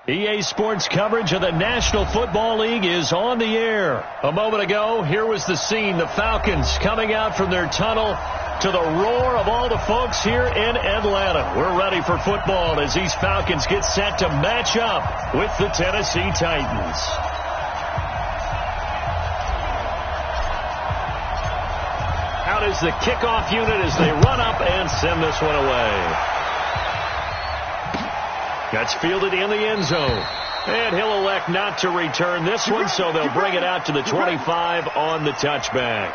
EA Sports coverage of the National Football League is on the air. A moment ago, here was the scene. The Falcons coming out from their tunnel to the roar of all the folks here in Atlanta. We're ready for football as these Falcons get set to match up with the Tennessee Titans. Out is the kickoff unit as they run up and send this one away. That's fielded in the end zone. And he'll elect not to return this one, so they'll bring it out to the 25 on the touchback.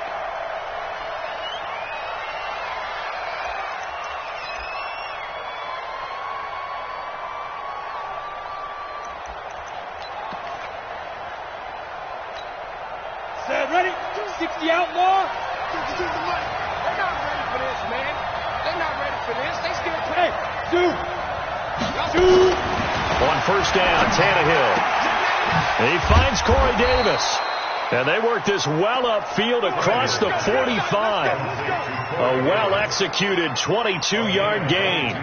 Set ready? 60 outlaw. They're not ready for this, man. They're not ready for this. They still play. Two. On first down, Tannehill. He finds Corey Davis. And they work this well upfield across the 45. A well-executed 22-yard gain.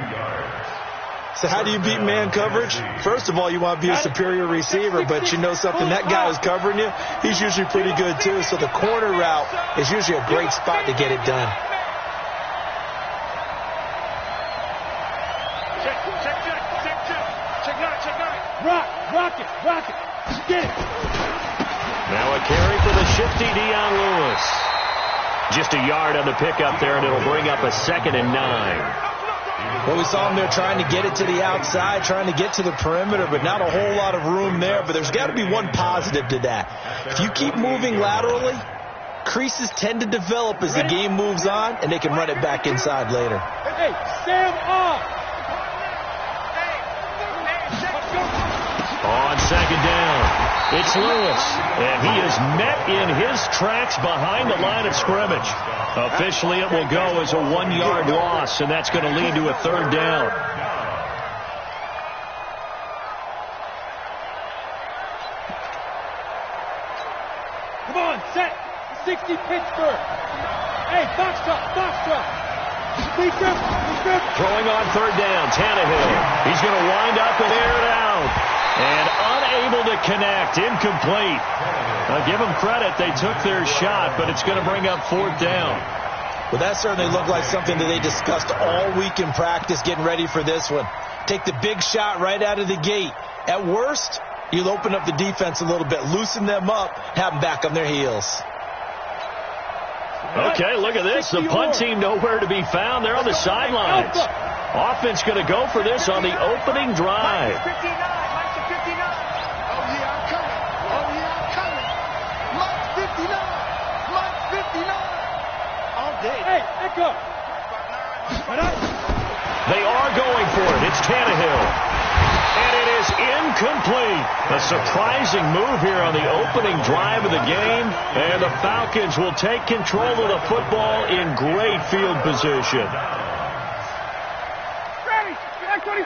So how do you beat man coverage? First of all, you want to be a superior receiver, but you know something, that guy who's covering you, he's usually pretty good too. So the corner route is usually a great spot to get it done. Rock it. Get it. Now a carry for the shifty Dion Lewis. Just a yard on the pickup there, and it'll bring up a 2nd and 9. Well, we saw him there trying to get it to the outside, trying to get to the perimeter, but not a whole lot of room there. But there's got to be one positive to that. If you keep moving laterally, creases tend to develop as the game moves on, and they can run it back inside later. Hey, Sam off. On 2nd down, it's Lewis, and he is met in his tracks behind the line of scrimmage. Officially, it will go as a 1-yard loss, and that's going to lead to a 3rd down. Come on, set. 60 Pittsburgh. Hey, box truck. Throwing on 3rd down, Tannehill. He's going to wind up and air it out. And unable to connect, incomplete. Give them credit, they took their shot, but it's going to bring up 4th down. Well, that certainly looked like something that they discussed all week in practice, getting ready for this one. Take the big shot right out of the gate. At worst, you'll open up the defense a little bit, loosen them up, have them back on their heels. Okay, look at this. The punt team nowhere to be found. They're on the sidelines. Offense going to go for this on the opening drive. Hey, echo. They are going for it. It's Tannehill. And it is incomplete. A surprising move here on the opening drive of the game. And the Falcons will take control of the football in great field position. Ready. 25.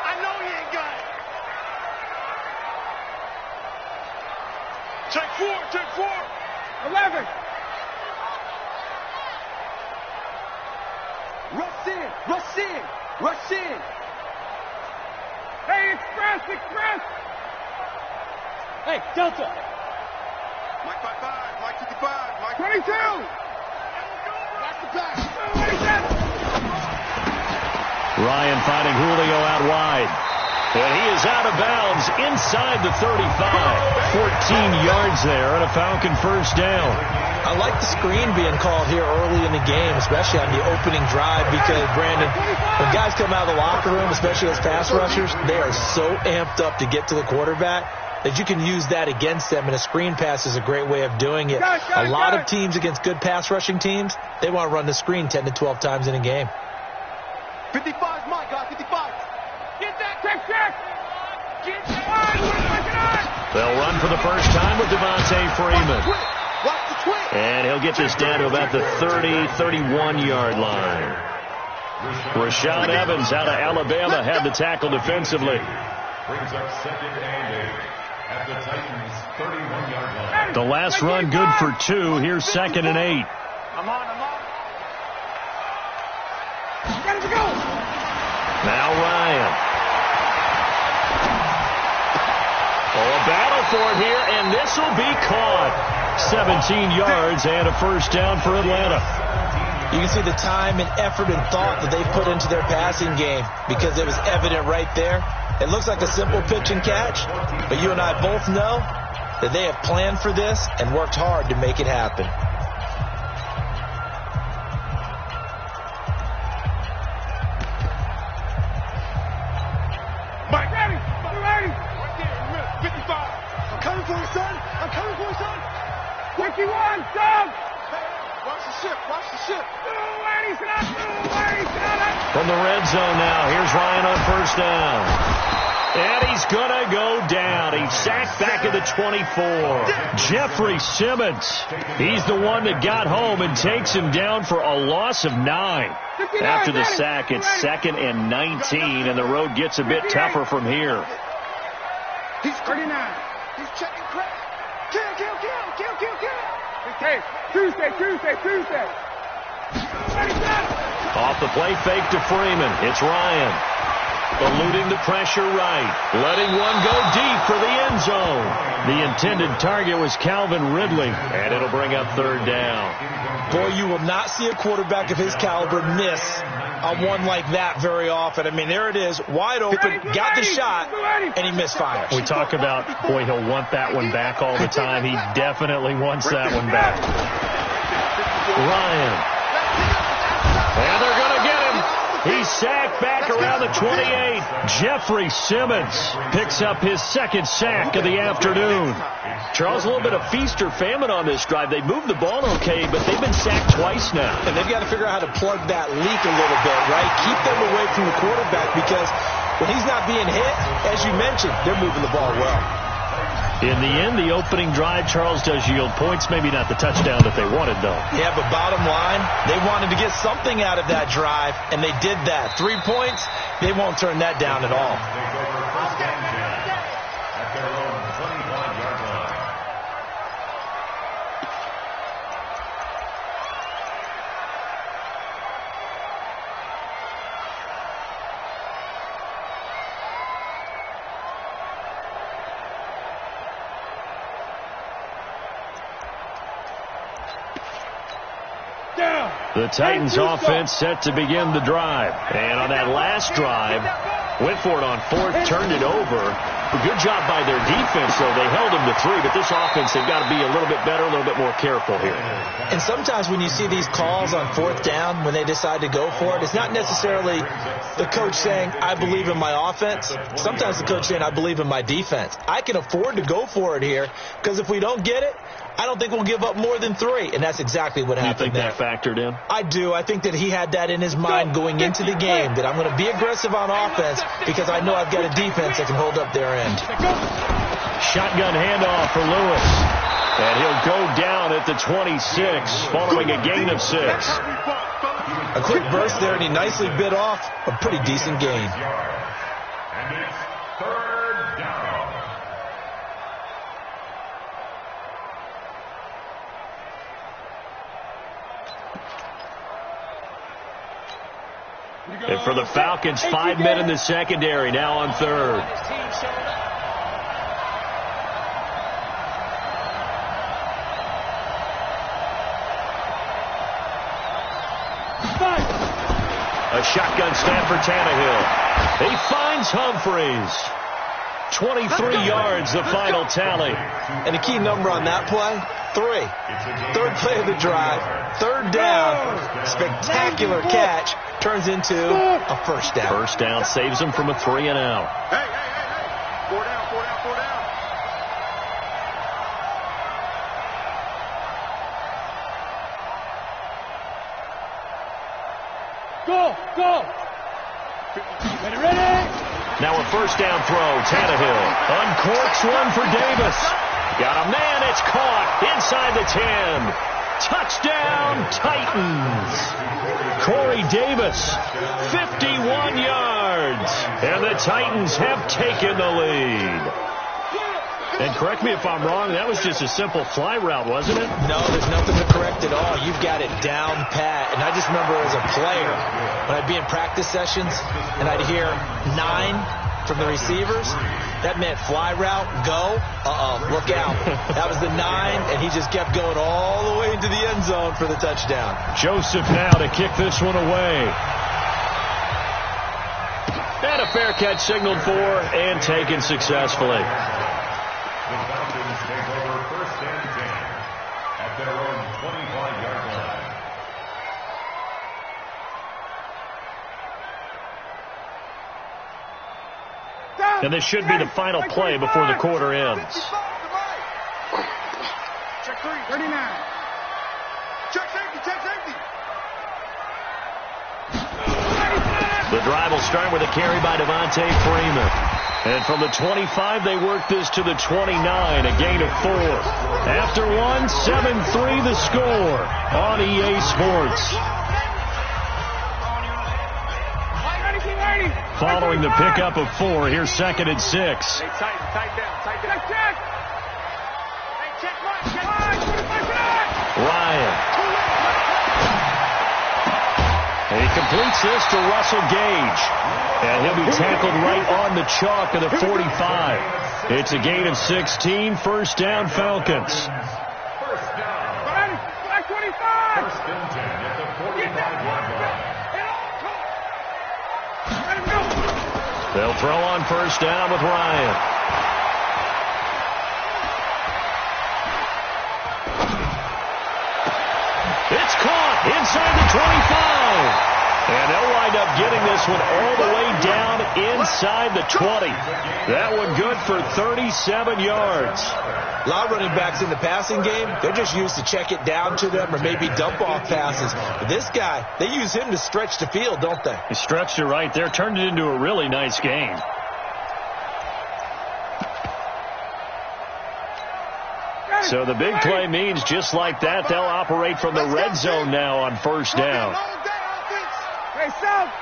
I know he ain't got it. Take 4. 11. Rush in. Hey, express. Hey, Delta. Mike 55, Mike 55, Mike 22. Back to back. 27. Ryan finding Julio out wide. And he is out of bounds inside the 35. 14 yards there and a Falcon 1st down. I like the screen being called here early in the game, especially on the opening drive, because, Brandon, when guys come out of the locker room, especially as pass rushers, they are so amped up to get to the quarterback that you can use that against them, and a screen pass is a great way of doing it. A lot of teams against good pass rushing teams, they want to run the screen 10 to 12 times in a game. 55, Mike, 55. Get that, check. Get that. They'll run for the first time with Devontae Freeman. And he'll get this down to about the 30-31-yard line. Rashaan Evans out of Alabama had the tackle defensively. The last run good for 2. Here's 2nd and 8. I'm on. Ready to go. Now Ryan. for it here, and this will be caught. 17 yards and a first down for Atlanta. You can see the time and effort and thought that they put into their passing game because it was evident right there. It looks like a simple pitch and catch, but you and I both know that they have planned for this and worked hard to make it happen. Mike, ready? Ready? Right there, 55. I'm coming for you, son. I'm coming for you, son. 51, son. Watch the ship. Watch the ship. From the red zone now, here's Ryan on first down. And he's going to go down. He's sacked back at the 24. Jeffrey Simmons, he's the one that got home and takes him down for a loss of 9. After the sack, it's 2nd and 19, and the road gets a bit tougher from here. He's 39. He's checking crack. Kill. Hey, Tuesday. Off the play fake to Freeman. It's Ryan. Eluding the pressure right. Letting one go deep for the end zone. The intended target was Calvin Ridley, and it'll bring up 3rd down. Boy, you will not see a quarterback of his caliber miss on one like that very often. I mean, there it is, wide open, got the shot, and he misfires. We talk about, boy, he'll want that one back all the time. He definitely wants that one back. Ryan. And they're going to get him. He's sacked back around the 28. Jeffrey Simmons picks up his 2nd sack of the afternoon. Charles, a little bit of feast or famine on this drive. They moved the ball okay, but they've been sacked twice now. And they've got to figure out how to plug that leak a little bit, right? Keep them away from the quarterback because when he's not being hit, as you mentioned, they're moving the ball well. In the end, the opening drive, Charles, does yield points. Maybe not the touchdown that they wanted, though. Yeah, but bottom line, they wanted to get something out of that drive, and they did that. 3 points, they won't turn that down at all. The Titans offense set to begin the drive. And on that last drive, went for it on 4th, turned it over. A good job by their defense, though. They held them to 3, but this offense, they've got to be a little bit better, a little bit more careful here. And sometimes when you see these calls on 4th down, when they decide to go for it, it's not necessarily the coach saying, I believe in my offense. Sometimes the coach saying, I believe in my defense. I can afford to go for it here because if we don't get it, I don't think we'll give up more than 3, and that's exactly what happened there. You think that factored in? I do. I think that he had that in his mind going into the game, that I'm going to be aggressive on offense because I know I've got a defense that can hold up their end. Shotgun handoff for Lewis. And he'll go down at the 26, following a gain of 6. A quick burst there, and he nicely bit off a pretty decent gain. And it's 3rd down. And for the Falcons, 5 men in the secondary, now on 3rd. A shotgun snap for Tannehill. He finds Humphreys. 23 yards, the final tally. And a key number on that play, 3. 3rd play of the drive, 3rd down, spectacular catch, turns into a 1st down. 1st down saves him from a 3 and out. Hey. 4 down. Go. Ready. Now a 1st down throw. Tannehill uncorks one for Davis. Got a man. It's caught inside the 10. Touchdown, Titans. Corey Davis, 51 yards. And the Titans have taken the lead. And correct me if I'm wrong, that was just a simple fly route, wasn't it? No, there's nothing to correct at all. You've got it down pat. And I just remember as a player, when I'd be in practice sessions and I'd hear 9 from the receivers, That meant fly route, go, look out. That was the 9, and he just kept going all the way into the end zone for the touchdown. Joseph now to kick this one away. And a fair catch signaled for and taken successfully. The Falcons take over 1st and 10 at their own 25-yard line. And this should be the final play before the quarter ends. Check 39. Check safety, check safety. The drive will start with a carry by Devontae Freeman. And from the 25, they work this to the 29, a gain of 4. After one, 7-3 the score on EA Sports. Following the pickup of 4, here's 2nd and 6. Hey, tight down. Check. Hey, check right. Ryan. And he completes this to Russell Gage. And he'll be tackled right on the chalk of the 45. It's a gain of 16, 1st down Falcons. 1st down. 25. 1st and 10 at the 45-yard line. They'll throw on 1st down with Ryan. It's caught inside the 25. And they'll wind up getting this one all the way down inside the 20. That one good for 37 yards. A lot of running backs in the passing game, they're just used to check it down to them or maybe dump off passes. But this guy, they use him to stretch the field, don't they? He stretched it right there, turned it into a really nice game. So the big play means just like that, they'll operate from the red zone now on 1st down. Hey, South.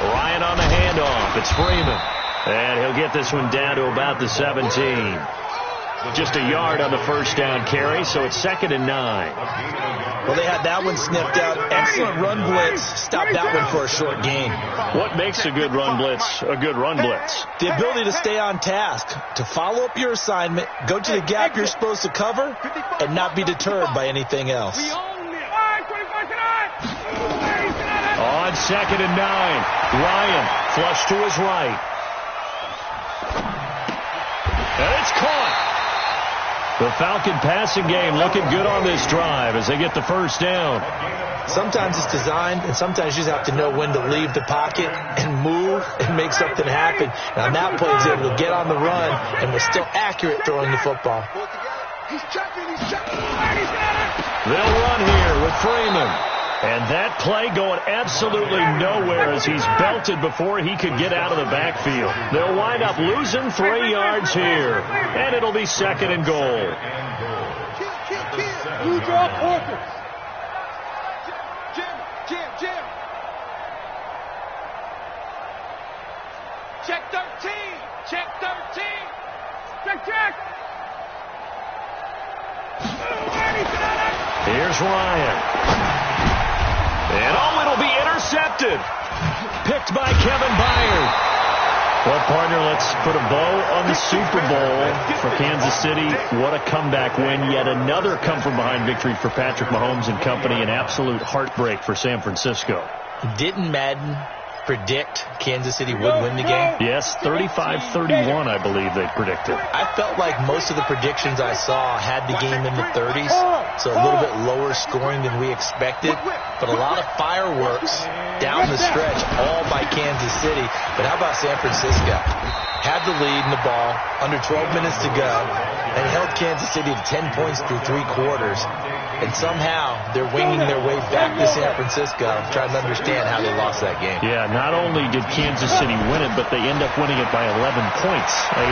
Ryan on the handoff. It's Freeman. And he'll get this one down to about the 17. Just a yard on the 1st down carry, so it's 2nd and 9. Well, they had that one sniffed out. Excellent run blitz. Stopped that one for a short gain. What makes a good run blitz a good run blitz? The ability to stay on task, to follow up your assignment, go to the gap you're supposed to cover, and not be deterred by anything else. On 2nd and 9, Ryan flush to his right. And it's caught. The Falcon passing game looking good on this drive as they get the 1st down. Sometimes it's designed, and sometimes you just have to know when to leave the pocket and move and make something happen. And on that play, he's able to get on the run and was still accurate throwing the football. He's checking. They'll run here with Freeman. And that play going absolutely nowhere as he's belted before he could get out of the backfield. They'll wind up losing 3 yards here. And it'll be 2nd and goal. Blue drop Hawkins. Jim. Check 13. Check. Here's Ryan. And it'll be intercepted. Picked by Kevin Byard. Well, partner, let's put a bow on the Super Bowl for Kansas City. What a comeback win. Yet another come-from-behind victory for Patrick Mahomes and company. An absolute heartbreak for San Francisco. Didn't Madden predict Kansas City would win the game? Yes, 35-31, I believe they predicted. I felt like most of the predictions I saw had the game in the 30s, so a little bit lower scoring than we expected, but a lot of fireworks down the stretch, all by Kansas City. But how about San Francisco? Had the lead in the ball, under 12 minutes to go, and held Kansas City to 10 points through 3 quarters. And somehow they're winging their way back to San Francisco, trying to understand how they lost that game. Yeah, not only did Kansas City win it, but they end up winning it by 11 points. They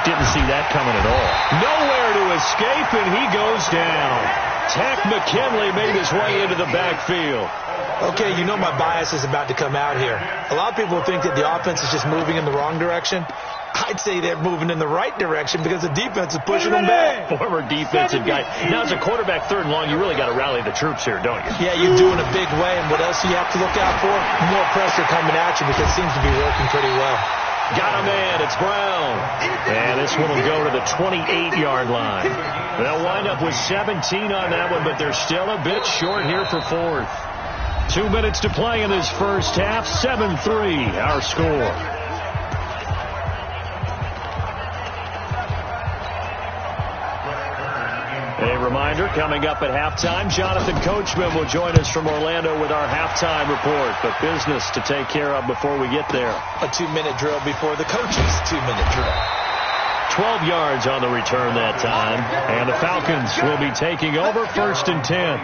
didn't see that coming at all. Nowhere to escape, and he goes down. Takk McKinley made his way into the backfield. Okay, you know my bias is about to come out here. A lot of people think that the offense is just moving in the wrong direction. I'd say they're moving in the right direction because the defense is pushing them back. Former defensive guy. Now, as a quarterback, 3rd and long, you really got to rally the troops here, don't you? Yeah, you do in a big way. And what else do you have to look out for? More pressure coming at you because it seems to be working pretty well. Got a man. It's Brown. And this one will go to the 28-yard line. They'll wind up with 17 on that one, but they're still a bit short here for 4th. 2 minutes to play in this first half. 7-3, our score. A reminder, coming up at halftime, Jonathan Coachman will join us from Orlando with our halftime report. But business to take care of before we get there. A 2-minute drill before the coach's 2-minute drill. 12 yards on the return that time. And the Falcons will be taking over 1st and 10.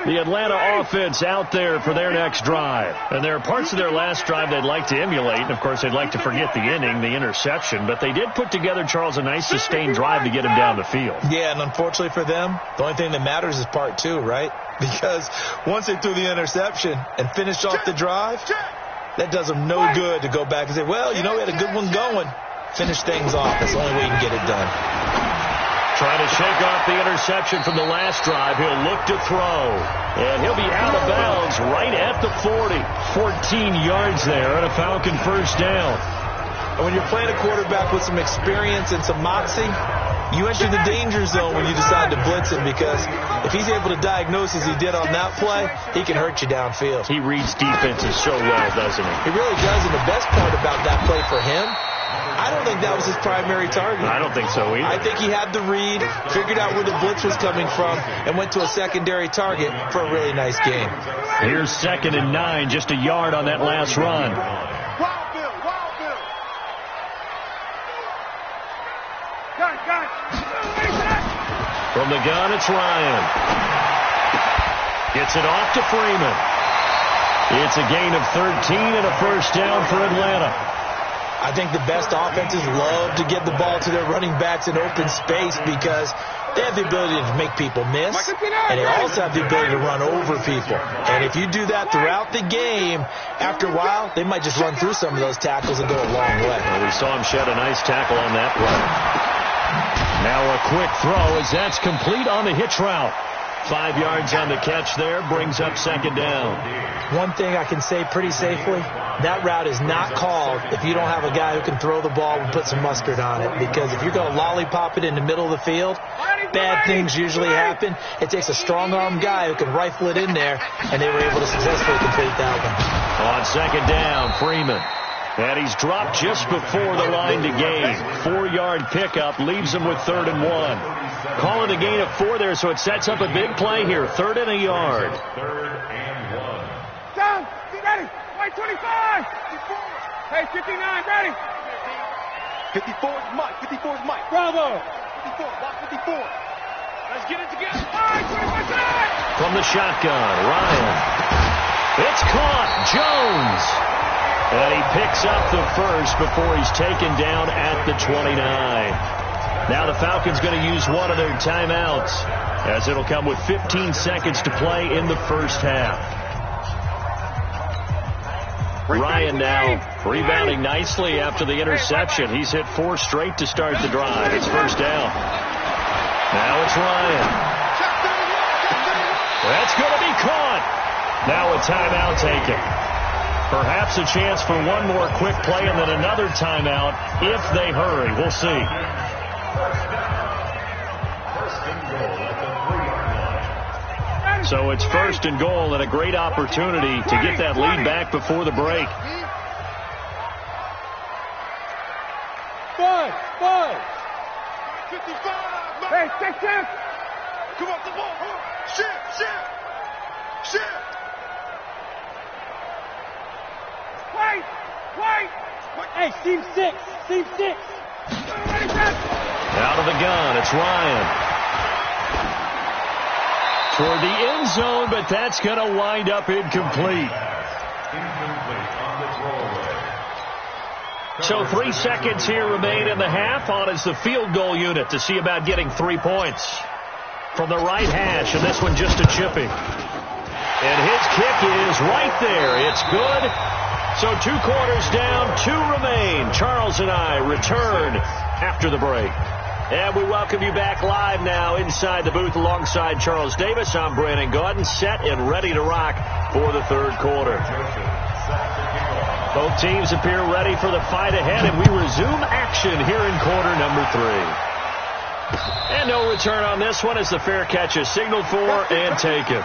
The Atlanta offense out there for their next drive. And there are parts of their last drive they'd like to emulate. And, of course, they'd like to forget the inning, the interception. But they did put together, Charles, a nice sustained drive to get him down the field. Yeah, and unfortunately for them, the only thing that matters is part 2, right? Because once they threw the interception and finished off the drive, that does them no good to go back and say, well, you know, we had a good one going. Finish things off. That's the only way you can get it done. Trying to shake off the interception from the last drive. He'll look to throw. And he'll be out of bounds right at the 40. 14 yards there and a Falcon first down. And when you're playing a quarterback with some experience and some moxie, you enter the danger zone when you decide to blitz him because if he's able to diagnose as he did on that play, he can hurt you downfield. He reads defenses so well, doesn't he? He really does, and the best part about that play for him, I don't think that was his primary target. I don't think so either. I think he had the read, figured out where the blitz was coming from, and went to a secondary target for a really nice game. Here's 2nd and 9, just a yard on that last run. From the gun, it's Ryan. Gets it off to Freeman. It's a gain of 13 and a first down for Atlanta. I think the best offenses love to get the ball to their running backs in open space because they have the ability to make people miss, and they also have the ability to run over people. And if you do that throughout the game, after a while, they might just run through some of those tackles and go a long way. Well, we saw him shed a nice tackle on that play. Now a quick throw as that's complete on the hitch route. 5 yards on the catch there, brings up 2nd down. One thing I can say pretty safely, that route is not called if you don't have a guy who can throw the ball and put some mustard on it. Because if you're going to lollipop it in the middle of the field, bad things usually happen. It takes a strong-arm guy who can rifle it in there, and they were able to successfully complete that one. On 2nd down, Freeman. And he's dropped just before the line to gain. 4-yard pickup leaves him with 3rd and 1. Calling a gain of 4 there, so it sets up a big play here. 3rd and a yard. 3rd and 1. Down, get ready. White 25. Hey, 59, ready. 54 is Mike. 54 is Mike. Bravo. 54. Block 54. Let's get it together. All right, 25 side. From the shotgun, Ryan. It's caught. Jones. And he picks up the first before he's taken down at the 29. Now the Falcons going to use one of their timeouts as it'll come with 15 seconds to play in the first half. Ryan now rebounding nicely after the interception. He's hit 4 straight to start the drive. It's first down. Now it's Ryan. That's going to be caught. Now a timeout taken. Perhaps a chance for one more quick play and then another timeout if they hurry. We'll see. So it's 1st and goal and a great opportunity to get that lead back before the break. Five. 55. Hey, take 10. Come on, come on. Shift. Wait. Hey, team 6. Out of the gun, it's Ryan. Toward the end zone, but that's going to wind up incomplete. Incomplete on the throwaway. So 3 seconds here remain in the half. On is the field goal unit to see about getting 3 points. From the right hash, and this one just a chipping. And his kick is right there. It's good. So 2 quarters down, 2 remain. Charles and I return after the break. And we welcome you back live now inside the booth alongside Charles Davis. I'm Brandon Gaudin, set and ready to rock for the third quarter. Both teams appear ready for the fight ahead, and we resume action here in quarter number 3. And no return on this one as the fair catch is signaled for and taken.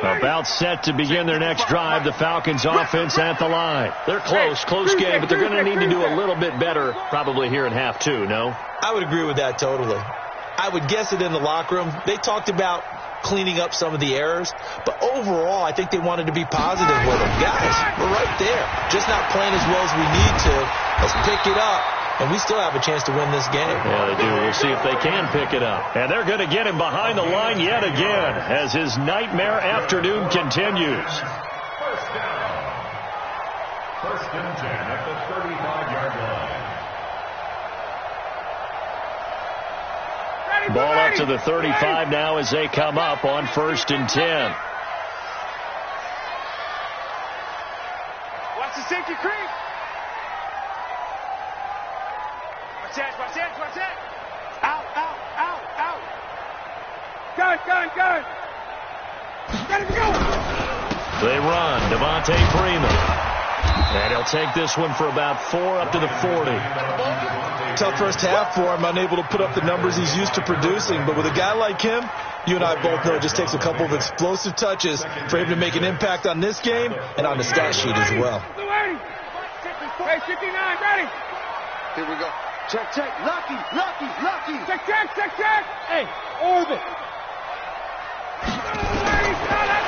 About set to begin their next drive, the Falcons offense at the line. They're close game, but they're going to need to do a little bit better probably here in half 2, no? I would agree with that totally. I would guess it in the locker room. They talked about cleaning up some of the errors, but overall I think they wanted to be positive with them. Guys, we're right there. Just not playing as well as we need to. Let's pick it up. And we still have a chance to win this game. Yeah, they do. We'll see if they can pick it up. And they're going to get him behind the line yet again as his nightmare afternoon continues. First down. First and 10 at the 35-yard line. Ball up to the 35 now as they come up on 1st and 10. Watch the Stinky Creek. Watch it. Out. Gun. Let him go. They run. Devontae Freeman. And he'll take this one for about 4 up to the 40. Tough first half for him, unable to put up the numbers he's used to producing. But with a guy like him, you and I both know it just takes a couple of explosive touches for him to make an impact on this game and on the stat sheet as well. Hey, 59, ready. Here we go. Check. Lucky. Check. Hey, orbit.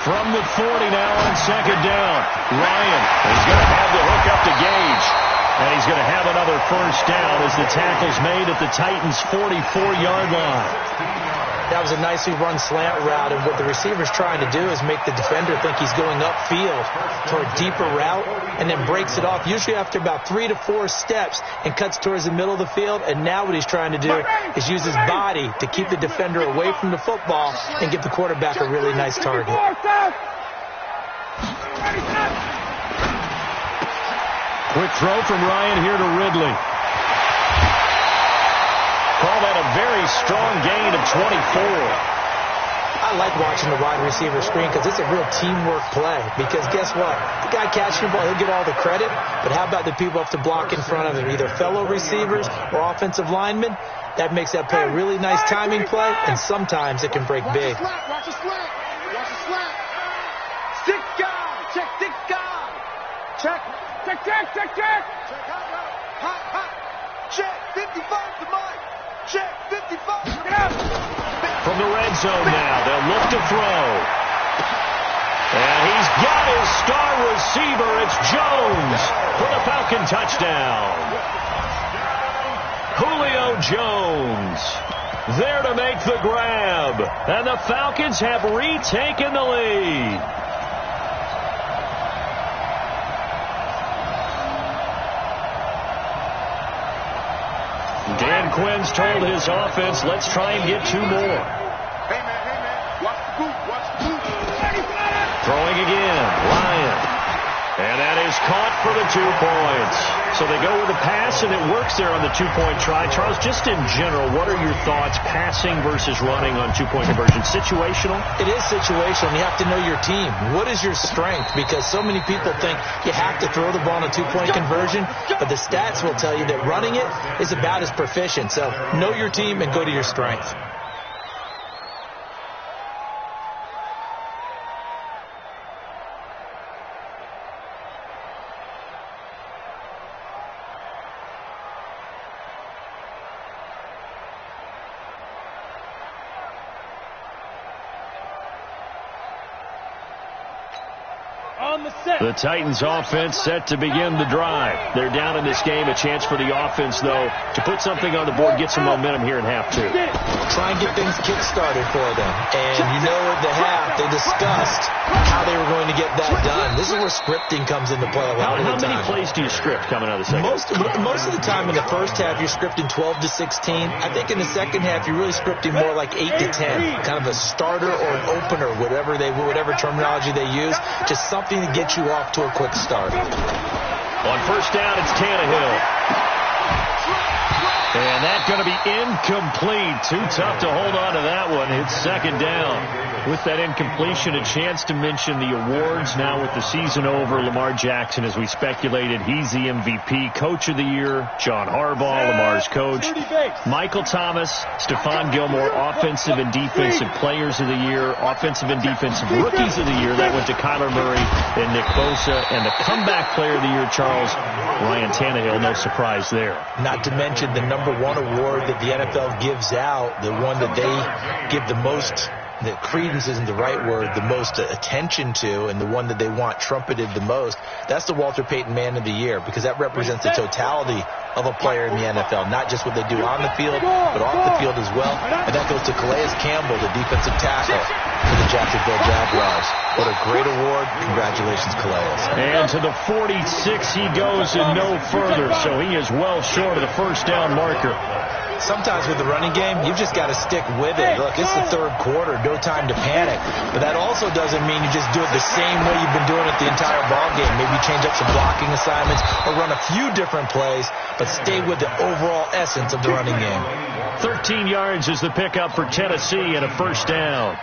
From the 40 now on 2nd down. Ryan is going to have the hook up to Gage. And he's going to have another first down as the tackle's made at the Titans' 44-yard line. That was a nicely run slant route, and what the receiver's trying to do is make the defender think he's going upfield for a deeper route and then breaks it off, usually after about 3 to 4 steps, and cuts towards the middle of the field. And now what he's trying to do is use his body to keep the defender away from the football and give the quarterback a really nice target. Quick throw from Ryan here to Ridley. Call that a very strong gain of 24. I like watching the wide receiver screen because it's a real teamwork play. Because guess what? The guy catching the ball, he'll get all the credit. But how about the people have to block in front of him, either fellow receivers or offensive linemen? That makes that play a really nice timing play, and sometimes it can break big. Watch the slant. Stick guy. Check, stick guy. Check. Hot. Check. 55 to Mike. Check. 55. Get up. From the red zone now, they'll look to throw. And he's got his star receiver. It's Jones for the Falcon touchdown. Julio Jones there to make the grab. And the Falcons have retaken the lead. Dan Quinn's told his offense, let's try and get 2 more. Hey, man. Watch the boot. Throwing again. Ryan. And that is caught for the 2 points. So they go with a pass, and it works there on the 2-point try. Charles, just in general, what are your thoughts passing versus running on 2-point conversion? Situational? It is situational. You have to know your team. What is your strength? Because so many people think you have to throw the ball on a 2-point conversion, but the stats will tell you that running it is about as proficient. So know your team and go to your strength. on the set. The Titans offense set to begin the drive. They're down in this game. A chance for the offense, though, to put something on the board, get some momentum here in half two. Try and get things kick-started for them. And you know at the half, they discussed how they were going to get that done. This is where scripting comes into play a lot of the time. How many plays do you script coming out of the second? Most of the time in the first half, you're scripting 12 to 16. I think in the second half, you're really scripting more like 8 to 10. Kind of a starter or an opener, whatever terminology they use. Just something to get you off to a quick start. On first down, it's Tannehill. And that's going to be incomplete. Too tough to hold on to that one. It's second down. With that incompletion, a chance to mention the awards. Now with the season over, Lamar Jackson, as we speculated, he's the MVP. Coach of the Year, John Harbaugh, Lamar's coach. Michael Thomas, Stephon Gilmore, Offensive and Defensive Players of the Year. Offensive and Defensive Rookies of the Year. That went to Kyler Murray and Nick Bosa. And the Comeback Player of the Year, Charles, Ryan Tannehill. No surprise there. Not to mention the number one award that the NFL gives out, the one that they give the most, that credence isn't the right word, the most attention to, and the one that they want trumpeted the most, that's the Walter Payton Man of the Year, because that represents the totality of a player in the NFL, not just what they do on the field, but off the field as well. And that goes to Calais Campbell, the defensive tackle for the Jacksonville Jaguars. What a great award. Congratulations, Calais. And to the 46 he goes and no further, so he is well short of the first down marker. Sometimes with the running game, you've just got to stick with it. Look, it's the third quarter, no time to panic. But that also doesn't mean you just do it the same way you've been doing it the entire ball game. Maybe change up some blocking assignments or run a few different plays, but stay with the overall essence of the running game. 13 yards is the pickup for Tennessee and a first down.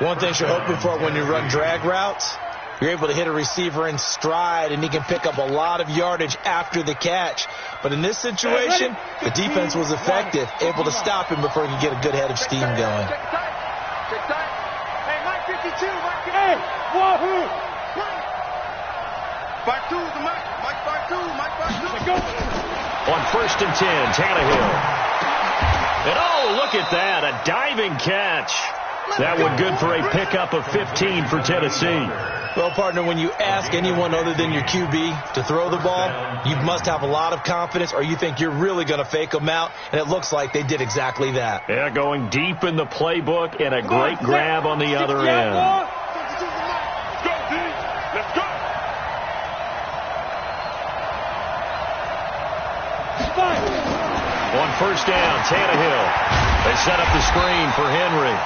One thing you're hoping for when you run drag routes, you're able to hit a receiver in stride, and he can pick up a lot of yardage after the catch. But in this situation, the defense was effective, able to stop him before he could get a good head of steam going. Hey, Mike 52, Mike 52. Hey, wahoo! Back two, the Mike. Mike back two, Mike back two. Go. On first and 10, Tannehill. And oh, look at that, a diving catch. That one good for a pickup of 15 for Tennessee. Well, partner, when you ask anyone other than your QB to throw the ball, you must have a lot of confidence, or you think you're really going to fake them out, and it looks like they did exactly that. Yeah, going deep in the playbook and a great grab on the other end. Go, D. Let's go. On first down, Tannehill. They set up the screen for Henry.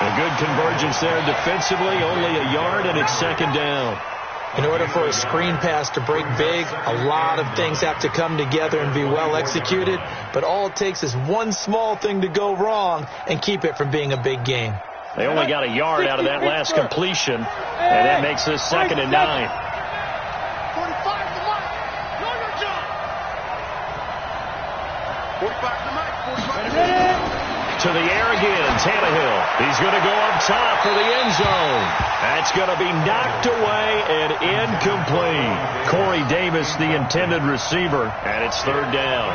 A good convergence there defensively, only a yard, and it's second down. In order for a screen pass to break big, a lot of things have to come together and be well executed, but all it takes is one small thing to go wrong and keep it from being a big game. They only got a yard out of that last completion, and that makes this second and 9. 45 to Mike. Know your job. 45 to Mike. 45 to Mike. To the air again, Tannehill. He's going to go up top for the end zone. That's going to be knocked away and incomplete. Corey Davis, the intended receiver, and it's third down.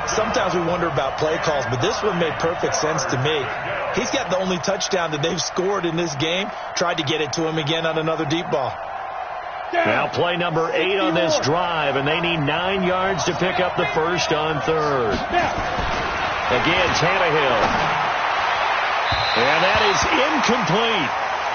Sometimes we wonder about play calls, but this one made perfect sense to me. He's got the only touchdown that they've scored in this game. Tried to get it to him again on another deep ball. Now play number 8 on this drive, and they need 9 yards to pick up the first on third. Again, Tannehill. And that is incomplete.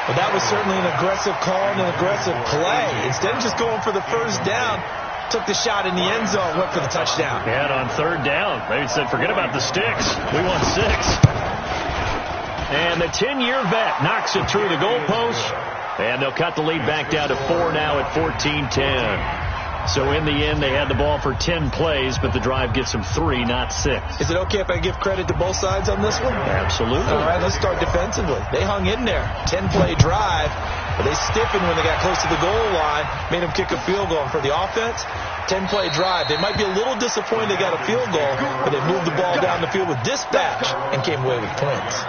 Well, that was certainly an aggressive call and an aggressive play. Instead of just going for the first down, took the shot in the end zone, went for the touchdown. And on third down, they said, forget about the sticks. We want 6. And the 10-year vet knocks it through the goalpost. And they'll cut the lead back down to 4 now at 14-10. So in the end, they had the ball for 10 plays, but the drive gets them 3, not 6. Is it okay if I give credit to both sides on this one? Absolutely. All right, let's start defensively. They hung in there. 10-play drive, but they stiffened when they got close to the goal line, made them kick a field goal. And for the offense, 10-play drive. They might be a little disappointed they got a field goal, but they moved the ball down the field with dispatch and came away with points.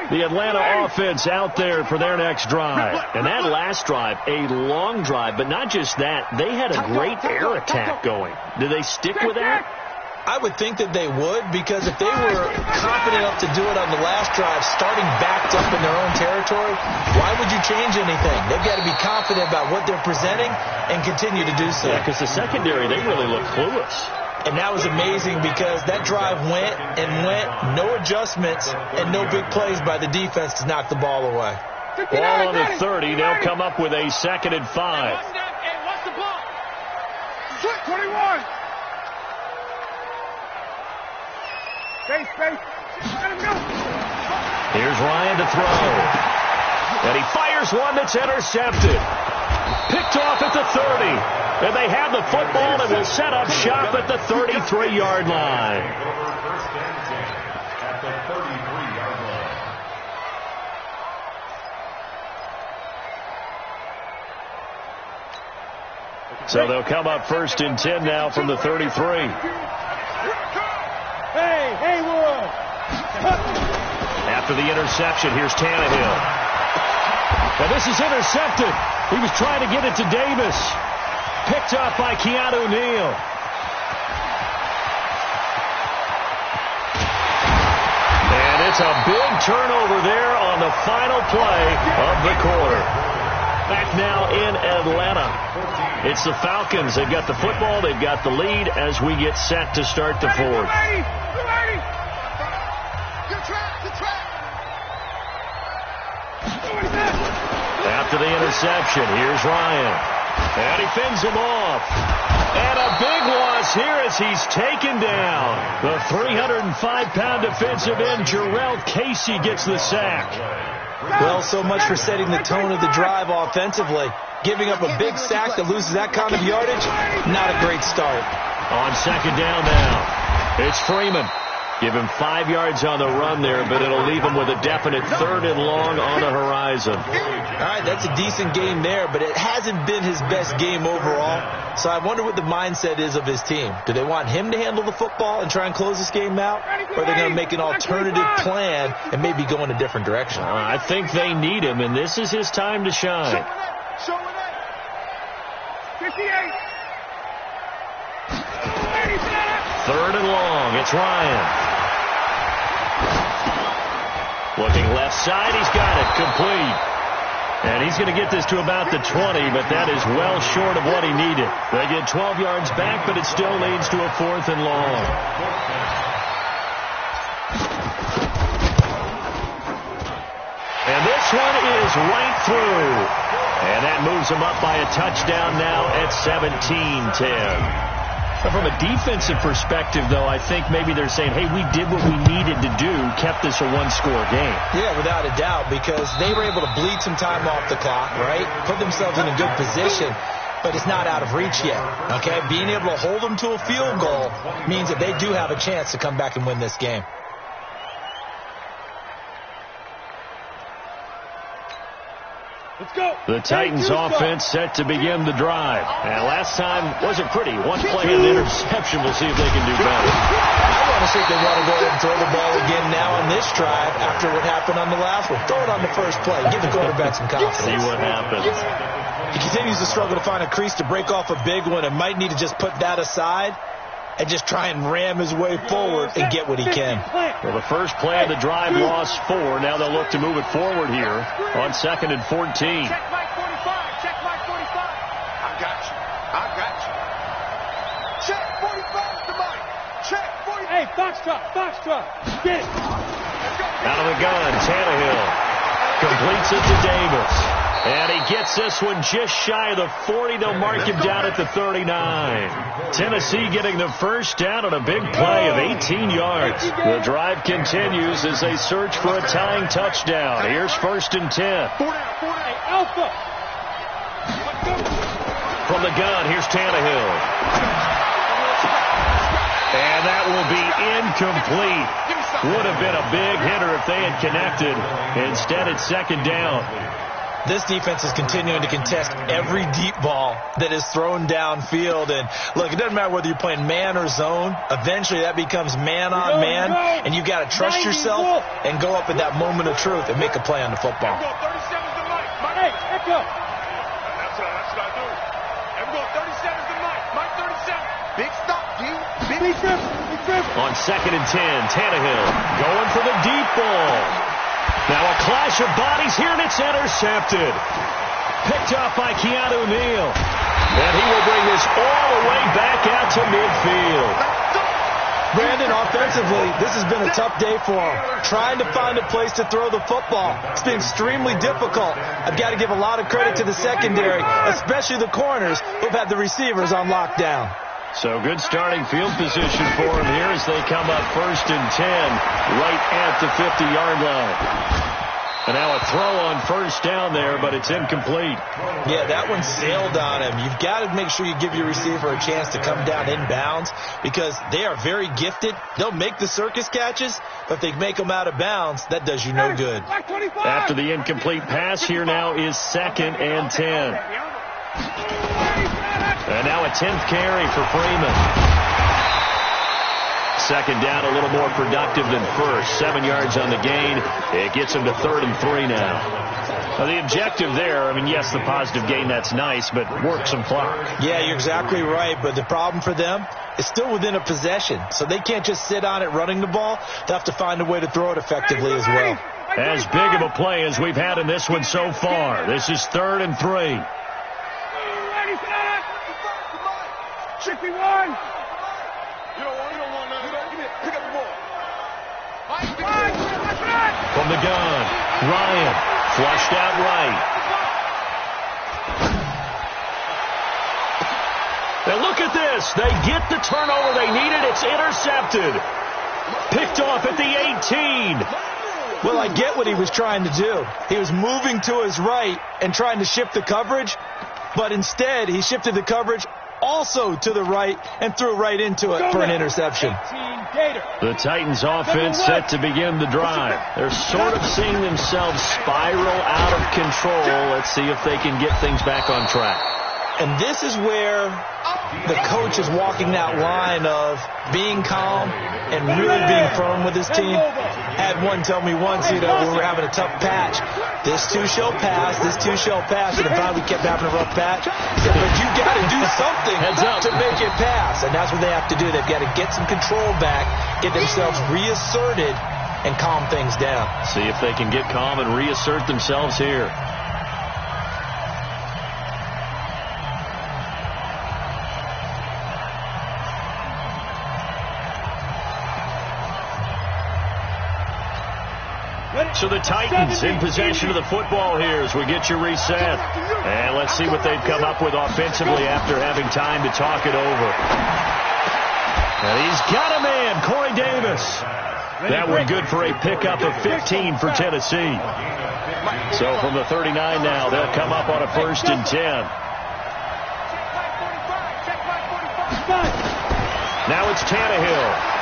The Atlanta offense out there for their next drive. And that last drive, a long drive, but not just that. They had a great air attack going. Do they stick with that? I would think that they would, because if they were confident enough to do it on the last drive, starting backed up in their own territory, why would you change anything? They've got to be confident about what they're presenting and continue to do so. Yeah, because the secondary, they really look clueless. And that was amazing because that drive went and went, no adjustments and no big plays by the defense to knock the ball away. Ball on the 30. They'll come up with a 2nd and 5. What's the ball? 21. Space. Let him go. Here's Ryan to throw. And he fires one that's intercepted. Picked off at the 30. And they have the football and will set up shop at the 33-yard line. First and 10 at the 33-yard line. So they'll come up 1st and 10 now from the 33. Hey, Haywood. After the interception, here's Tannehill. And this is intercepted. He was trying to get it to Davis. Picked up by Keanu Neal. And it's a big turnover there on the final play of the quarter. Back now in Atlanta. It's the Falcons. They've got the football. They've got the lead as we get set to start the fourth. After the interception, here's Ryan. And he fends him off. And a big loss here as he's taken down. The 305-pound defensive end, Jarrell Casey, gets the sack. Well, so much for setting the tone of the drive offensively. Giving up a big sack that loses that kind of yardage, not a great start. On 2nd down now, it's Freeman. Give him 5 yards on the run there, but it'll leave him with a definite 3rd and long on the horizon. All right, that's a decent game there, but it hasn't been his best game overall. So I wonder what the mindset is of his team. Do they want him to handle the football and try and close this game out? Or are they going to make an alternative plan and maybe go in a different direction? I think they need him, and this is his time to shine. 58. 3rd and long. It's Ryan. Looking left side. He's got it. Complete. And he's going to get this to about the 20, but that is well short of what he needed. They get 12 yards back, but it still leads to a 4th and long. And this one is right through. And that moves him up by a touchdown now at 17-10. From a defensive perspective, though, I think maybe they're saying, hey, we did what we needed to do, kept this a one-score game. Yeah, without a doubt, because they were able to bleed some time off the clock, right? Put themselves in a good position, but it's not out of reach yet, okay? Being able to hold them to a field goal means that they do have a chance to come back and win this game. Let's go. The Titans offense set to begin the drive. And last time wasn't pretty. One play and an interception. We'll see if they can do better. I want to see if they want to go ahead and throw the ball again now on this drive after what happened on the last one. Throw it on the first play. Give the quarterback some confidence. See what happens. He continues to struggle to find a crease to break off a big one and might need to just put that aside and just try and ram his way forward and get what he can. Well, the first play of the drive lost 4. Now they'll look to move it forward here on 2nd and 14. Check Mike 45. Check Mike 45. I got you. Check 45 to Mike. Check 45. Hey, Foxtrot. Get it. Out of the gun, Tannehill completes it to Davis. And he gets this one just shy of the 40. They'll mark him down at the 39. Tennessee getting the first down on a big play of 18 yards. The drive continues as they search for a tying touchdown. Here's 1st and 10. Hey, Alpha. From the gun, here's Tannehill. And that will be incomplete. Would have been a big hitter if they had connected. Instead, it's 2nd down. This defense is continuing to contest every deep ball that is thrown downfield. And, look, it doesn't matter whether you're playing man or zone. Eventually, that becomes man on man, and you got to trust yourself and go up at that moment of truth and make a play on the football. Hey, echo. That's what I do. I'm going 37's the Mike. Mike 37. Big stop, D. Big trip. Big trip. On 2nd and 10, Tannehill going for the deep ball. Now a clash of bodies here, and it's intercepted. Picked up by Keanu Neal. And he will bring this all the way back out to midfield. Brandon, offensively, this has been a tough day for him. Trying to find a place to throw the football. It's been extremely difficult. I've got to give a lot of credit to the secondary, especially the corners who've had the receivers on lockdown. So good starting field position for him here as they come up 1st and 10 right at the 50-yard line. And now a throw on 1st down there, but it's incomplete. Yeah, that one sailed on him. You've got to make sure you give your receiver a chance to come down inbounds because they are very gifted. They'll make the circus catches, but if they make them out of bounds, that does you no good. After the incomplete pass, here now is 2nd and 10. And now a 10th carry for Freeman. 2nd down, a little more productive than 1st. 7 yards on the gain. It gets him to 3rd and 3 now. Now the objective there, I mean, yes, the positive gain, that's nice, but work some clock. Yeah, you're exactly right, but the problem for them is still within a possession, so they can't just sit on it running the ball. They have to find a way to throw it effectively as well. As big of a play as we've had in this one so far. This is 3rd and 3. Chippy one. You don't want none of that. Pick up the ball. From the gun, Ryan flushed out right. And look at this. They get the turnover they needed. It's intercepted. Picked off at the 18. Well, I get what he was trying to do. He was moving to his right and trying to shift the coverage, but instead he shifted the coverage also to the right and threw right into it for an interception. The Titans offense set to begin the drive. They're sort of seeing themselves spiral out of control. Let's see if they can get things back on track. And this is where the coach is walking that line of being calm and really being firm with his team. Had one tell me once, when we were having a tough patch, this too shall pass, this too shall pass, and finally we kept having a rough patch. He said, but you got to do something to make it pass, and that's what they have to do. They've got to get some control back, get themselves reasserted, and calm things down. See if they can get calm and reassert themselves here. So the Titans in possession of the football here as we get you reset. And let's see what they've come up with offensively after having time to talk it over. And he's got a man, Corey Davis. That one good for a pickup of 15 for Tennessee. So from the 39 now, they'll come up on a 1st and 10. Now it's Tannehill.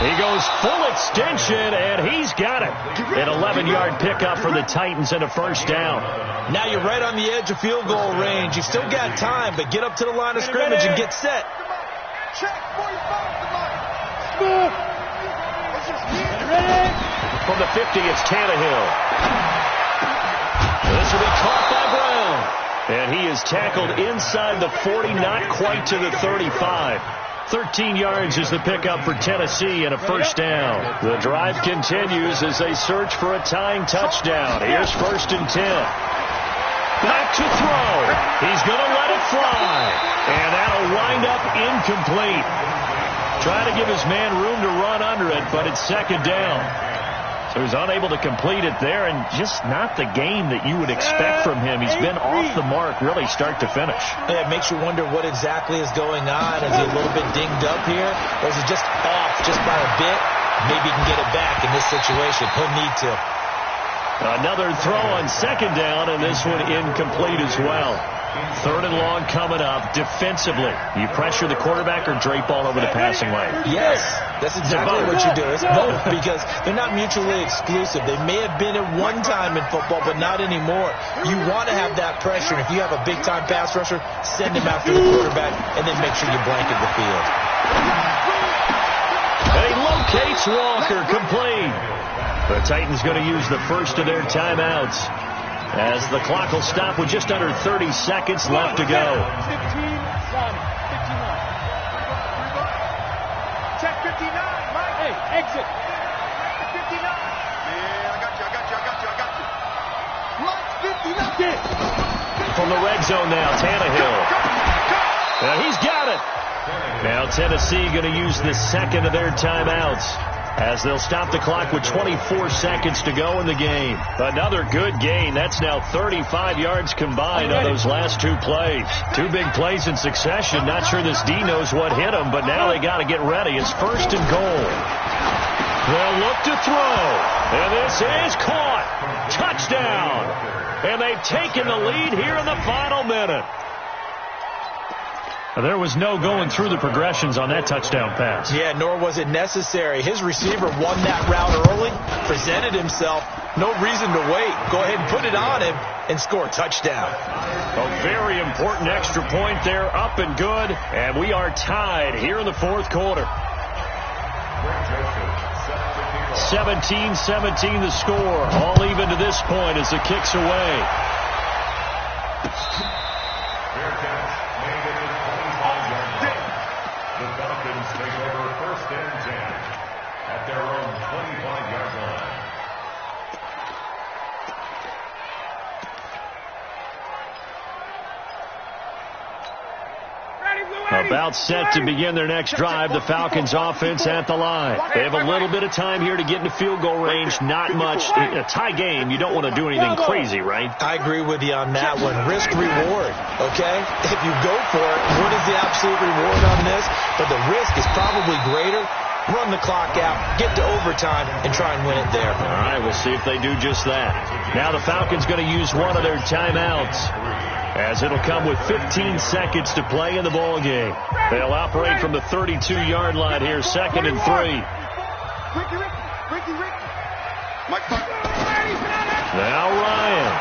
He goes full extension, and he's got it. An 11-yard pickup for the Titans and a 1st down. Now you're right on the edge of field goal range. You've still got time, but get up to the line of scrimmage and get set. From the 50, it's Tannehill. This will be caught by Brown. And he is tackled inside the 40, not quite to the 35. 13 yards is the pickup for Tennessee and a 1st down. The drive continues as they search for a tying touchdown. Here's 1st and 10. Back to throw. He's going to let it fly. And that'll wind up incomplete. Trying to give his man room to run under it, but it's 2nd down. So he's unable to complete it there, and just not the game that you would expect from him. He's been off the mark really start to finish. Yeah, it makes you wonder what exactly is going on. Is he a little bit dinged up here, or is he just off just by a bit? Maybe he can get it back in this situation. He'll need to. Another throw on 2nd down, and this one incomplete as well. Third and long coming up. Defensively, you pressure the quarterback or drape all over the passing lane? Yes, that's exactly what you do. It's both, because they're not mutually exclusive. They may have been at one time in football, but not anymore. You want to have that pressure. If you have a big-time pass rusher, send him after the quarterback, and then make sure you blanket the field. And he locates Walker, complete. The Titans going to use the first of their timeouts, as the clock will stop with just under 30 seconds left to go. 15, 59. Check 59, Mike. Hey, exit. 59. Yeah, I got you. Mike's 59. From the red zone now, Tannehill. Now he's got it. Now Tennessee going to use the second of their timeouts, as they'll stop the clock with 24 seconds to go in the game. Another good gain. That's now 35 yards combined on those last two plays. Two big plays in succession. Not sure this D knows what hit them, but now they got to get ready. It's first and goal. They'll look to throw, and this is caught. Touchdown. And they've taken the lead here in the final minute. There was no going through the progressions on that touchdown pass. Yeah, nor was it necessary. His receiver won that route early, presented himself. No reason to wait. Go ahead and put it on him and score a touchdown. A very important extra point there, up and good. And we are tied here in the fourth quarter. 17-17 the score. All even to this point as the kick's away. The Falcons take over first and 10 at their own 25-yard line. About set to begin their next drive. The Falcons offense at the line. They have a little bit of time here to get into field goal range. Not much. In a tie game, you don't want to do anything crazy, right? I agree with you on that one. Risk reward, okay? If you go for it, what is the absolute reward on this? But the risk is probably greater. Run the clock out, get to overtime, and try and win it there. All right, we'll see if they do just that. Now the Falcons going to use one of their timeouts, as it'll come with 15 seconds to play in the ball game. They'll operate from the 32-yard line here, second and 3. Now Ryan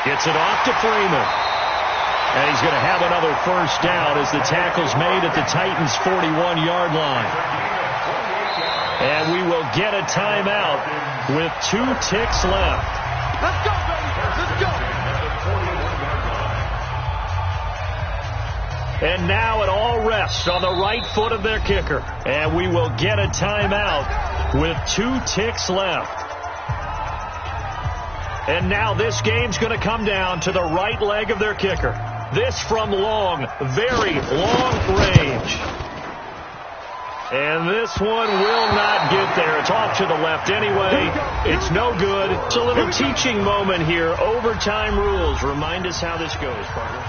gets it off to Freeman. And he's going to have another first down as the tackle's made at the Titans' 41-yard line. And we will get a timeout with 2 ticks left. Let's go, baby. Let's go. And now it all rests on the right foot of their kicker. And we will get a timeout with 2 ticks left. And now this game's going to come down to the right leg of their kicker. This from long, very long range. And this one will not get there. It's off to the left anyway. It's no good. It's a little teaching moment here. Overtime rules. Remind us how this goes, partner.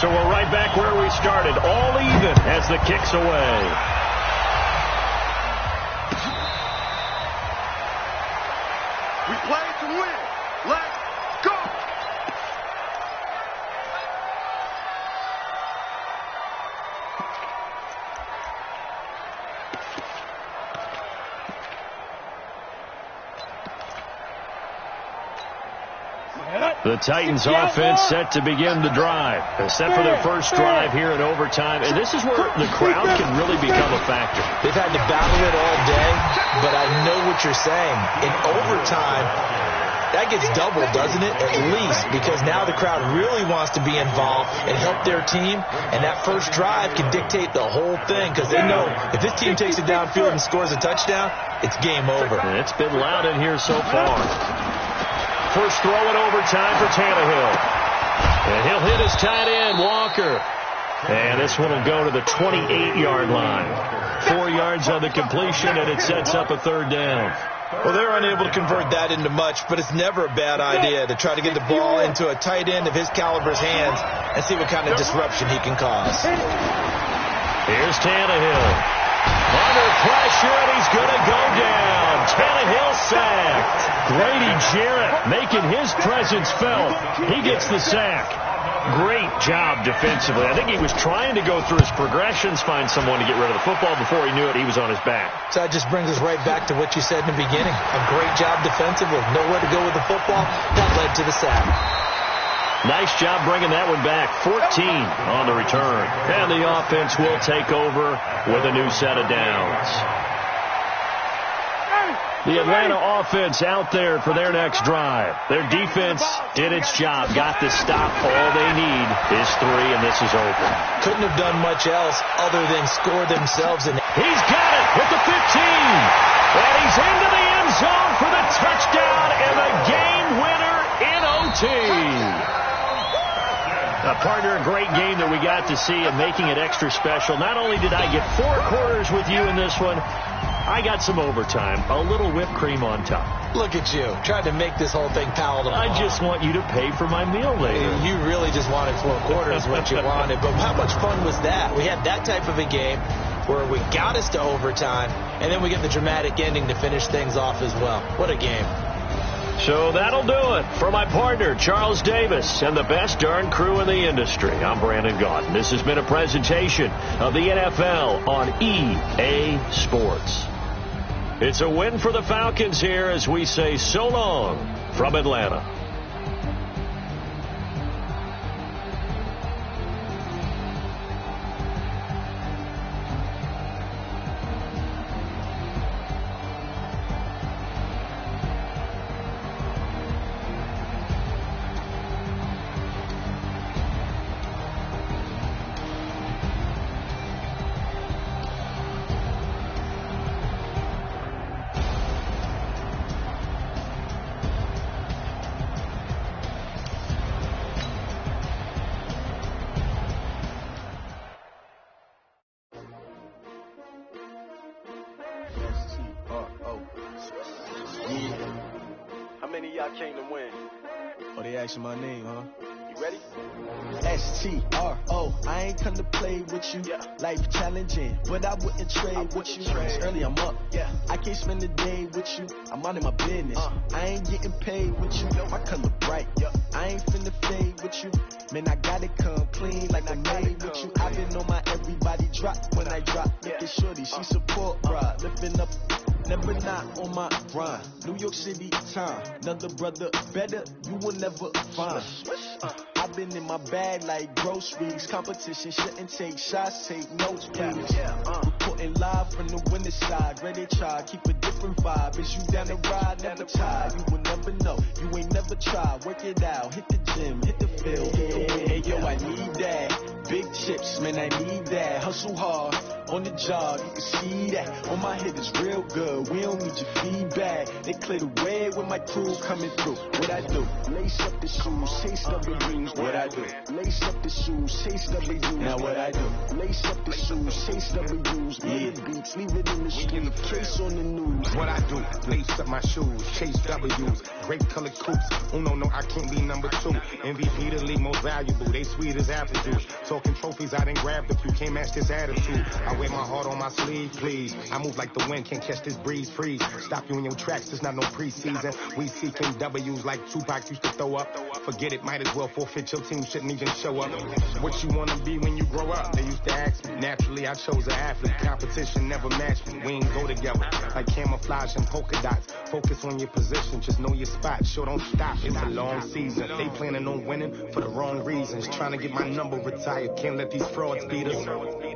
So we're right back where we started, all even as the kick's away. We play to win. Let's go. The Titans offense set to begin the drive. They're set for their first drive here in overtime. And this is where the crowd can really become a factor. They've had to battle it all day, but I know what you're saying. In overtime, that gets doubled, doesn't it? At least, because now the crowd really wants to be involved and help their team. And that first drive can dictate the whole thing, because they know if this team takes it downfield and scores a touchdown, it's game over. And it's been loud in here so far. First throw in overtime for Tannehill. And he'll hit his tight end, Walker. And this one will go to the 28-yard line. 4 yards on the completion, and it sets up a third down. Well, they're unable to convert that into much, but it's never a bad idea to try to get the ball into a tight end of his caliber's hands and see what kind of disruption he can cause. Here's Tannehill. Under pressure, and he's going to go down. Tannehill sacked. Grady Jarrett making his presence felt. He gets the sack. Great job defensively. I think he was trying to go through his progressions, find someone to get rid of the football. Before he knew it, he was on his back. So that just brings us right back to what you said in the beginning. A great job defensively. Nowhere to go with the football. That led to the sack. Nice job bringing that one back. 14 on the return. And the offense will take over with a new set of downs. The Atlanta offense out there for their next drive. Their defense did its job. Got the stop. All they need is 3, and this is over. Couldn't have done much else other than score themselves. And he's got it at the 15. And he's into the end zone for the touchdown and the game winner in OT. Partner, a great game that we got to see and making it extra special. Not only did I get 4 quarters with you in this one, I got some overtime, a little whipped cream on top. Look at you, trying to make this whole thing palatable. I just want you to pay for my meal later. You really just wanted 4 quarters, what you wanted. But how much fun was that? We had that type of a game where we got us to overtime, and then we get the dramatic ending to finish things off as well. What a game. So that'll do it for my partner, Charles Davis, and the best darn crew in the industry. I'm Brandon Gaudin. This has been a presentation of the NFL on EA Sports. It's a win for the Falcons here as we say so long from Atlanta. Came to win. Oh, they asking my name, huh? You ready? STRO. I ain't come to play with you. Yeah. Life challenging, but I wouldn't trade with you. It's early, I'm up. Yeah. I can't spend the day with you. I'm minding my business. I ain't getting paid with you. My color bright. Yeah. I ain't finna fade with you. Man, I gotta come clean like I made with you. I been on my everybody drop when I drop. Look at shorty, she support, bruh. Lifting up. Never not on my grind. New York City time. Another brother better, you will never find. I've been in my bag like groceries. Competition shouldn't take shots, take notes, please. Reporting live from the winning side. Ready to try, keep a different vibe. Is you down the ride, never tired. You will never know, you ain't never tried. Work it out, hit the gym, hit the field, hit the win. Hey yo, I need that. Big chips, man, I need that. Hustle hard, on the job, you can see that. On my head is real good, we don't need your feedback. They clear the way when my crew coming through. What I do? Lace up the shoes, taste of the greens. What I do? Lace up the shoes, taste of the greens. Now what I do? Lace up the shoes, taste of the greens. Yeah. Beats, leave it in the street, case on the news. What I do? Lace up my shoes, chase W's. Great colored coops. Oh no, I can't be number 2. MVP the league most valuable. They sweet as apple juice. Talking trophies, I done grabbed a few. Can't match this attitude. I wear my heart on my sleeve, please. I move like the wind, can't catch this breeze, freeze. Stop you in your tracks, there's not no preseason. We seeking W's like Tupac used to throw up. Forget it, might as well forfeit. Your team shouldn't even show up. What you wanna be when you grow up? They used to ask me. Naturally, I chose an athlete. Competition never matched me. We ain't go together like camouflage and polka dots. Focus on your position, just know your spot. Sure, don't stop. It's a long season. They planning on winning for the wrong reasons. Trying to get my number retired. Can't let these frauds beat us.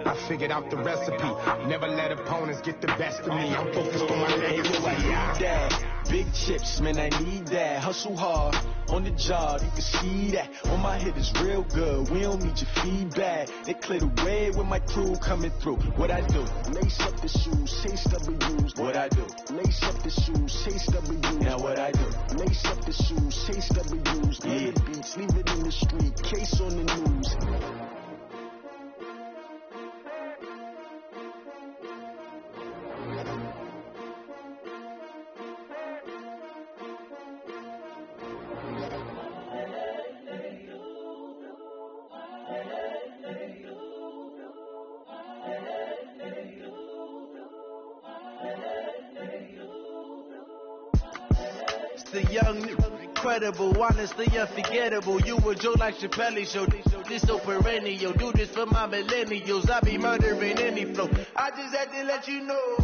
I figured out the recipe. Never let opponents get the best of me. I'm focused on my legacy. Big chips, man, I need that. Hustle hard, on the job, you can see that. On my head is real good, we don't need your feedback. They clear the way when my crew coming through. What I do? Lace up the shoes, chase W's. What I do? Lace up the shoes, chase W's. Now what I do? Lace up the shoes, chase W's. Yeah. Beats, leave it in the street, case on the news. The young, incredible, honestly unforgettable. You a Joe like Chappelle show. This so perennial. Do this for my millennials. I be murdering any flow. I just had to let you know.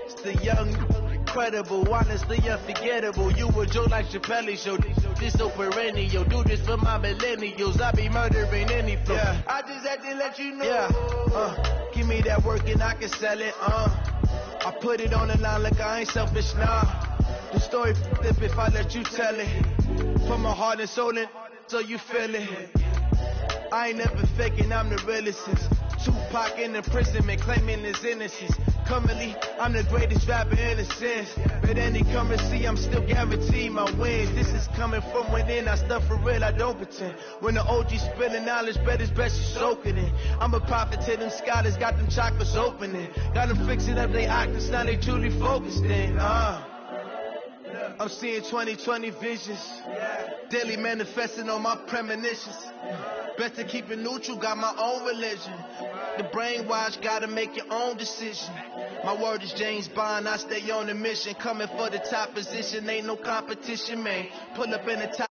It's the young, incredible, honestly unforgettable. You a Joe like Chappelle show. This so perennial. Do this for my millennials. I be murdering any flow. Yeah. I just had to let you know. Yeah. Give me that work and I can sell it. I put it on the line like I ain't selfish, nah. The story flip if I let you tell it. Put my heart and soul in, so you feel it. I ain't never faking, I'm the realest. Tupac in imprisonment, claiming his innocence. Currently, I'm the greatest rapper in a sense. But any currency, I'm still guaranteed my wins. This is coming from within, I stuff for real, I don't pretend. When the OG spilling knowledge, bet it's best you soak it in. I'm a prophet to them scholars, got them chakras opening. Got them fixing up they octaves, now they truly focused in. I'm seeing 2020 visions. Daily manifesting on my premonitions. Best to keep it neutral, got my own religion. The brainwash, gotta make your own decision. My word is James Bond, I stay on the mission. Coming for the top position, ain't no competition, man. Pull up in the top.